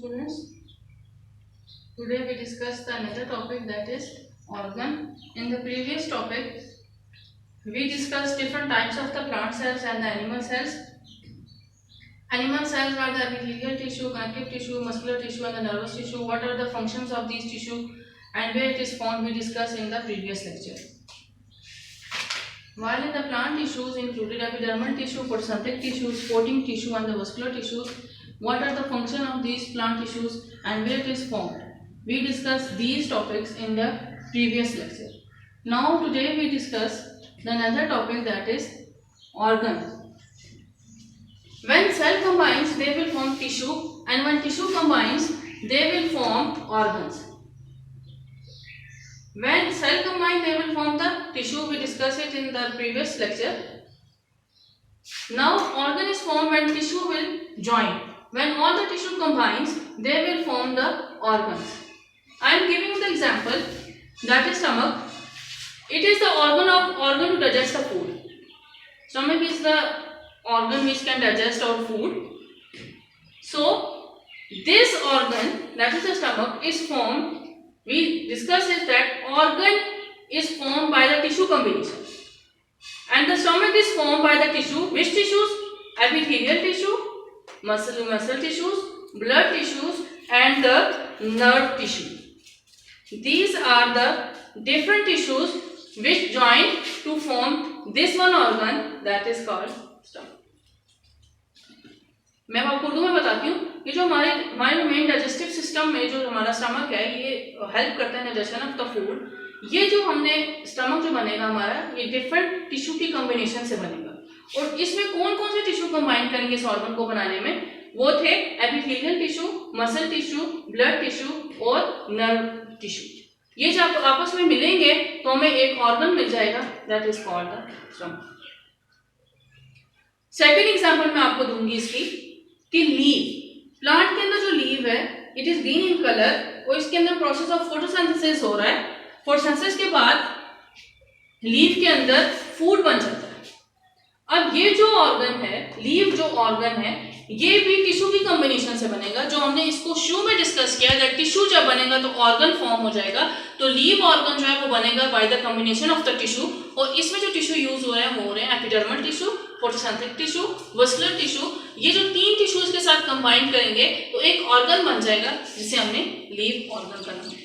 students. Today we discussed another topic, that is organ. In the previous topic, we discussed different types of the plant cells and the animal cells. Animal cells are the epithelial tissue, connective tissue, muscular tissue and the nervous tissue. What are the functions of these tissue and where it is found, we discussed in the previous lecture. While in the plant tissues included epidermal tissue, photosynthetic tissue, sporting tissue and the vascular tissues, what are the function of these plant tissues and where it is formed? We discussed these topics in the previous lecture. Now today we discuss another topic, that is organ. When cell combines, they will form tissue, and when tissue combines, they will form organs. When cell combine, they will form the tissue. We discussed it in the previous lecture. Now organ is formed when tissue will join. When all the tissue combines, they will form the organs. I am giving the example, that is stomach. It is the organ to digest the food. Stomach is the organ which can digest our food. So this organ, that is the stomach, is formed. We discussed is that organ is formed by the tissue combination, and the stomach is formed by the tissue. Which tissues? Epithelial tissue, muscle tissues, blood tissues and the nerve tissue. These are the different tissues which join to form this one organ, that is called stomach. मैं आपको उर्दू में बताती हूँ, ये जो हमारे main digestive system में जो हमारा स्टमक है, ये हेल्प करता है डाइजेशन ऑफ द फूड. ये जो हमने स्टमक जो बनेगा हमारा, ये डिफरेंट टिश्यू की कॉम्बिनेशन से बनेगा. और इसमें कौन कौन से टिश्यू कंबाइन करेंगे इस ऑर्गन को बनाने में? वो थे epithelial tissue, muscle tissue, blood tissue और नर्व टिश्यू. ये जब आपस में मिलेंगे तो हमें एक ऑर्गन मिल जाएगा, that is called the stomach. Second example मैं आपको दूंगी इसकी कि लीव. प्लांट के अंदर जो लीव है, it is green in colour और इसके अंदर प्रोसेस ऑफ फोटोसिंथेसिस हो रहा है. फोटोसिंथेसिस के बाद लीव के अंदर फूड बन जाता है. अब ये जो ऑर्गन है, लीव जो ऑर्गन है, ये भी टिश्यू की कॉम्बिनेशन से बनेगा. जो हमने इसको शुरू में डिस्कस किया दैट टिश्यू जब बनेगा तो ऑर्गन फॉर्म हो जाएगा. तो लीव ऑर्गन जो है वो बनेगा by the combination of the tissue. और इसमें जो टिश्यू यूज हो रहे हैं epidermal tissue, photosynthetic tissue, vascular tissue. ये जो तीन टिश्यूज के साथ कंबाइन करेंगे तो एक ऑर्गन बन जाएगा जिसे हमने लीव ऑर्गन का नाम दिया.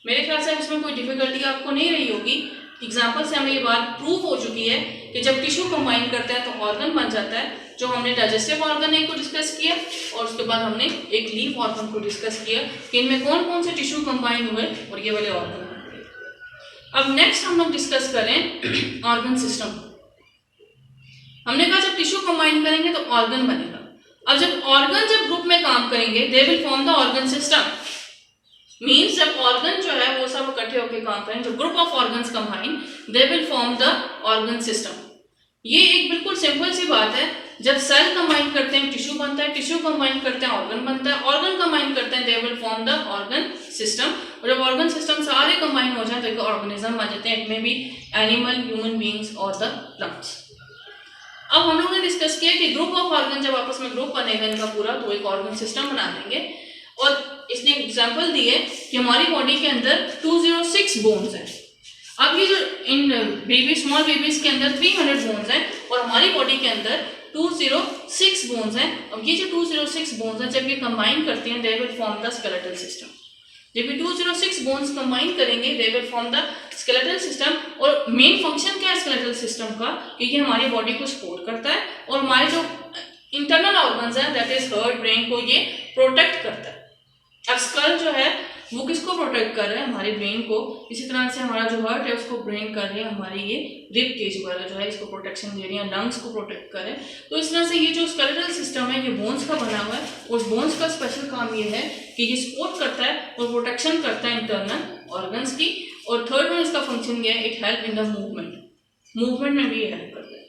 मेरे ख्याल से इसमें कोई डिफिकल्टी आपको नहीं रही होगी. एग्जाम्पल से हमें ये बात प्रूव हो चुकी है कि जब टिश्यू कंबाइन करते हैं तो ऑर्गन बन जाता है. जो हमने डाइजेस्टिव ऑर्गन एक को डिस्कस किया और उसके बाद हमने एक लीव ऑर्गन को डिस्कस किया कि इनमें कौन कौन से टिश्यू कंबाइन हुए और ये वाले ऑर्गन बन गए. अब नेक्स्ट हम लोग डिस्कस करें ऑर्गन सिस्टम. हमने कहा जब टिश्यू कंबाइन करेंगे तो ऑर्गन बनेगा. अब जब ऑर्गन जब ग्रुप में काम करेंगे they will form the organ system. Means जब ऑर्गन जो है वो सब इकट्ठे होकर काम करें, जो group of organs combine, they will form the organ system. ये एक बिल्कुल सिंपल सी बात है. जब सेल कंबाइन करते हैं टिश्यू बनता है, टिश्यू कंबाइन करते हैं ऑर्गन बनता है, ऑर्गन कंबाइन करते हैं they will form the organ system. और जब ऑर्गन सिस्टम सारे कंबाइन हो जाए तो एक ऑर्गेनिज्म बन जाते हैं. इट में भी एनिमल, ह्यूमन बीइंग्स और द प्लांट्स. अब हम लोगों ने डिस्कस किया कि ग्रुप ऑफ ऑर्गन जब आपस में ग्रुप बनेगा इनका पूरा तो एक ऑर्गन सिस्टम बना देंगे. और इसने एग्जांपल दी है कि हमारी बॉडी के अंदर 206 बोन्स हैं. अब ये जो इन बेबी स्मॉल बेबीज के अंदर 300 बोन्स हैं और हमारी बॉडी के अंदर 206 बोन्स हैं. अब ये जो 206 बोन्स हैं जब ये कंबाइन करते हैं they will form the skeletal system. जब ये 206 बोन्स कंबाइन करेंगे they will form the skeletal system. और मेन फंक्शन क्या है स्केलेटल सिस्टम का? क्योंकि हमारी बॉडी को सपोर्ट करता है और हमारे जो इंटरनल ऑर्गन्स हैं दैट इज हार्ट, ब्रेन को ये प्रोटेक्ट करता है. अब स्कल जो है वो किसको प्रोटेक्ट कर रहा है? हमारे ब्रेन को. इसी तरह से हमारा जो हार्ट है उसको ब्रेन कर रहे हैं, हमारी ये रिब केज वगैरह जो है इसको प्रोटेक्शन दे रही है, लंग्स को प्रोटेक्ट कर रहे हैं. तो इस तरह से ये जो स्केलेटल सिस्टम है ये बोन्स का बना हुआ है. उस बोन्स का स्पेशल काम ये है कि ये सपोर्ट करता है और प्रोटेक्शन करता है इंटरनल ऑर्गन्स की. और थर्ड वन इसका फंक्शन ये है, it help in the movement में भी हेल्प करता है.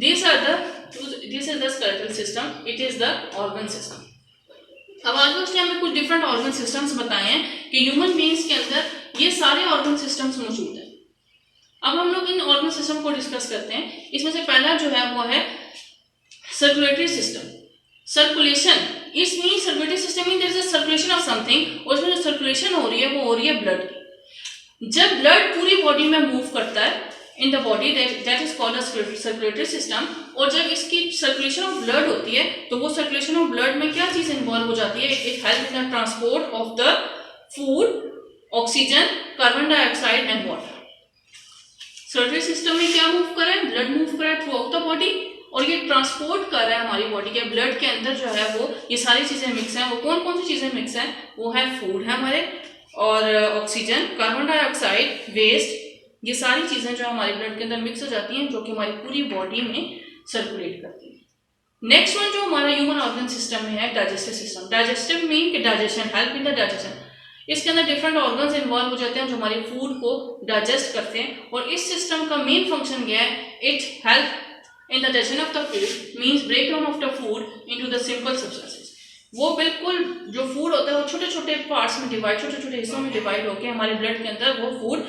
This is the skeletal system, it is the organ system. अब आगे उसने हमें कुछ डिफरेंट ऑर्गन सिस्टम्स बताए हैं कि ह्यूमन बीइंग्स के अंदर ये सारे ऑर्गन सिस्टम्स मौजूद हैं. अब हम लोग इन ऑर्गन सिस्टम को डिस्कस करते हैं. इसमें से पहला जो है वो है सर्कुलेटरी सिस्टम. सर्कुलेशन, इस सर्कुलेशन ऑफ समथिंग, और उसमें जो सर्कुलेशन हो रही है वो हो रही है ब्लड की। जब ब्लड पूरी बॉडी में मूव करता है in the body, that is called circulatory system, और जब इसकी सर्कुलेशन ऑफ ब्लड होती है तो वो सर्कुलेशन ऑफ ब्लड में क्या चीज इन्वॉल्व हो जाती है, it help in the transport of the food, oxygen, carbon dioxide and water. Circulatory system में क्या मूव कर रहा है, ब्लड मूव कर रहा है थ्रू आउट द बॉडी, और ये ट्रांसपोर्ट कर रहा है हमारी बॉडी के ब्लड के अंदर जो है वो ये सारी चीजें मिक्स हैं। वो कौन कौन सी चीजें मिक्स हैं, वो है फूड है हमारे, और ऑक्सीजन, कार्बन डाइऑक्साइड, वेस्ट, ये सारी चीजें जो हमारे ब्लड के अंदर मिक्स हो जाती हैं, जो कि हमारी पूरी बॉडी में सर्कुलेट करती है। नेक्स्ट वन जो हमारा ह्यूमन ऑर्गन सिस्टम में है, डाइजेस्टिव सिस्टम। डाइजेस्टिव मीन कि digestion, help in the digestion. इसके अंदर डिफरेंट ऑर्गन्स इन्वॉल्व हो जाते हैं जो हमारे फूड को डाइजेस्ट करते हैं, और इस सिस्टम का मेन फंक्शन क्या है, it help in the digestion of the food, means break down of the food into the simple substances. वो बिल्कुल जो फूड होता है वो छोटे छोटे पार्ट्स में डिवाइड, छोटे छोटे हिस्सों में डिवाइड होकर हमारे ब्लड के अंदर वो फूड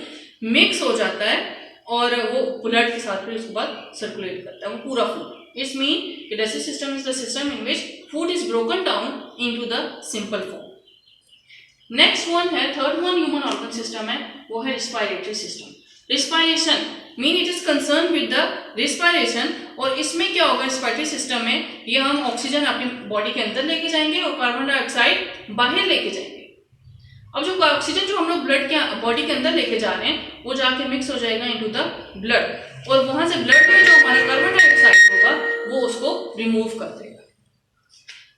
मिक्स हो जाता है, और वो ब्लड के साथ फिर उसके बाद सर्कुलेट करता है वो पूरा फूड। इस mean digestive system is the system in which food is broken down into the simple form. Next one है, third one human organ system है, वो है respiratory system. Respiration mean it is concern with the respiration, और इसमें क्या होगा respiratory system में, ये हम ऑक्सीजन अपनी बॉडी के अंदर लेके जाएंगे और कार्बन डाइऑक्साइड बाहर लेके जाएंगे। अब जो ऑक्सीजन जो हम लोग ब्लड के बॉडी के अंदर लेके जा रहे हैं वो जाके मिक्स हो जाएगा इनटू द ब्लड, और वहां से ब्लड में जो हमारा कार्बन डाइऑक्साइड होगा वो उसको रिमूव कर देगा।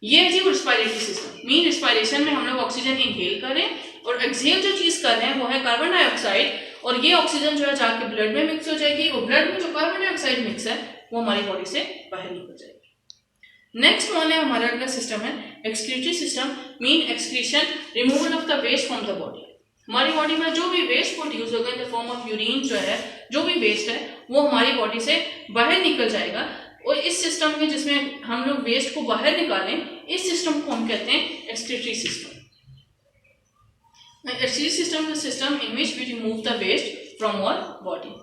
ये है जी रिस्पायरेटरी सिस्टम। मीन रिस्पायरेशन में हम लोग ऑक्सीजन इनहेल कर रहे हैं, और एक्सहेल जो चीज कर रहे हैं वो है कार्बन डाइऑक्साइड, और ये ऑक्सीजन जो है जाके ब्लड में मिक्स हो जाएगी, और ब्लड में जो कार्बन डाइऑक्साइड मिक्स है वो हमारी बॉडी से बाहर निकल जाएगी। नेक्स्ट वन है हमारा अगला सिस्टम है excretory system. Mean excretion, removal of the waste from the body. हमारी बॉडी में जो भी वेस्ट प्रोड्यूस होगा in the form of urine, जो है जो भी वेस्ट है वो हमारी बॉडी से बाहर निकल जाएगा, और इस सिस्टम में जिसमें हम लोग वेस्ट को बाहर निकालें, इस सिस्टम को हम कहते हैं excretory system. Excretory system is system in which we remove the waste from our body.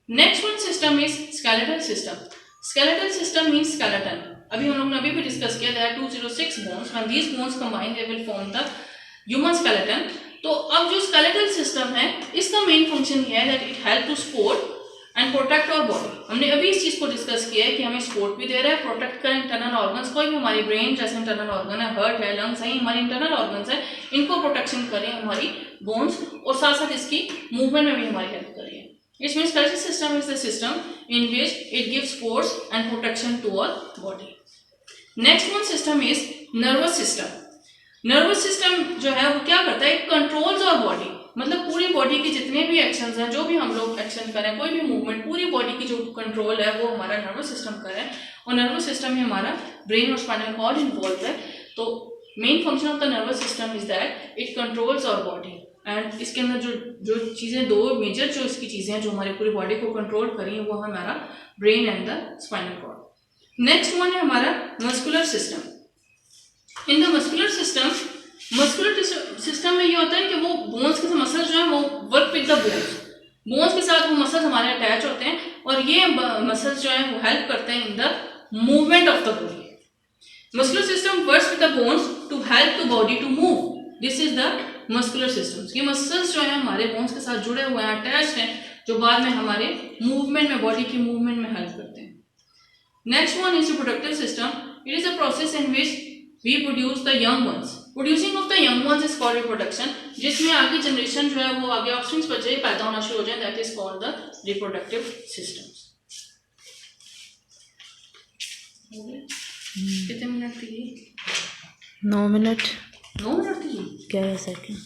Next one system is skeletal system. Skeletal system means skeleton. अभी हम लोग ने अभी भी डिस्कस किया, there are 206 bones, when these bones combine they will form the human skeleton। तो अब जो स्केलेटल सिस्टम है इसका मेन फंक्शन ये है that it help to support and protect our body। हमने अभी इस चीज को डिस्कस किया है कि हमें सपोर्ट भी दे रहा है, प्रोटेक्ट करें इंटरनल ऑर्गन्स, कोई भी हमारी ब्रेन जैसे इंटरनल ऑर्गन है, हार्ट है, लंग्स है, हमारी इंटरनल ऑर्गन्स है, इनको प्रोटेक्शन करें हमारी बोन्स, और साथ साथ इसकी मूवमेंट में भी हमारी हेल्प करें। Which means skeletal system is the system in which it gives force and protection to our body. Next one system is nervous system. Nervous system जो है वो क्या करता है, कंट्रोल्स our body, मतलब पूरी बॉडी के जितने भी एक्शंस हैं, जो भी हम लोग एक्शन करें, कोई भी मूवमेंट, पूरी बॉडी की जो कंट्रोल है वो हमारा नर्वस सिस्टम का है, और नर्वस सिस्टम में हमारा ब्रेन और स्पाइनल कॉर्ड इन्वॉल्व है। तो main function of the nervous system is that it controls our body, and इसके अंदर जो चीज़ें, दो मेजर जो इसकी चीज़ें हैं जो हमारी पूरी बॉडी को कंट्रोल करी हैं, वो हमारा brain and the spinal cord. Next one है हमारा muscular system. In the muscular system में ये होता है कि वो बोन्स के मसल्स जो है वो वर्क विद द बोन्स के साथ वो मसल्स हमारे अटैच होते हैं, और ये मसल्स जो है वो हेल्प करते हैं in the movement of the body. Muscular system works with the bones to help the body to move. This is the muscular systems. ये मसल्स जो है हमारे बोन्स के साथ जुड़े हुए हैं, अटैच्ड हैं, जो बाद में हमारे मूवमेंट में, बॉडी की मूवमेंट में हेल्प करते हैं। Next one is reproductive system. It is a process in which we produce the young ones. Producing of the young ones is called reproduction, जिसमें आगे जनरेशन जो है वो आगे ऑफस्प्रिंग्स बच्चे पैदा होना शुरू हो जाए, that is called the reproductive systems. कितने मिनट थी? 9 मिनट। 9 मिनट थी क्या है सेकंड?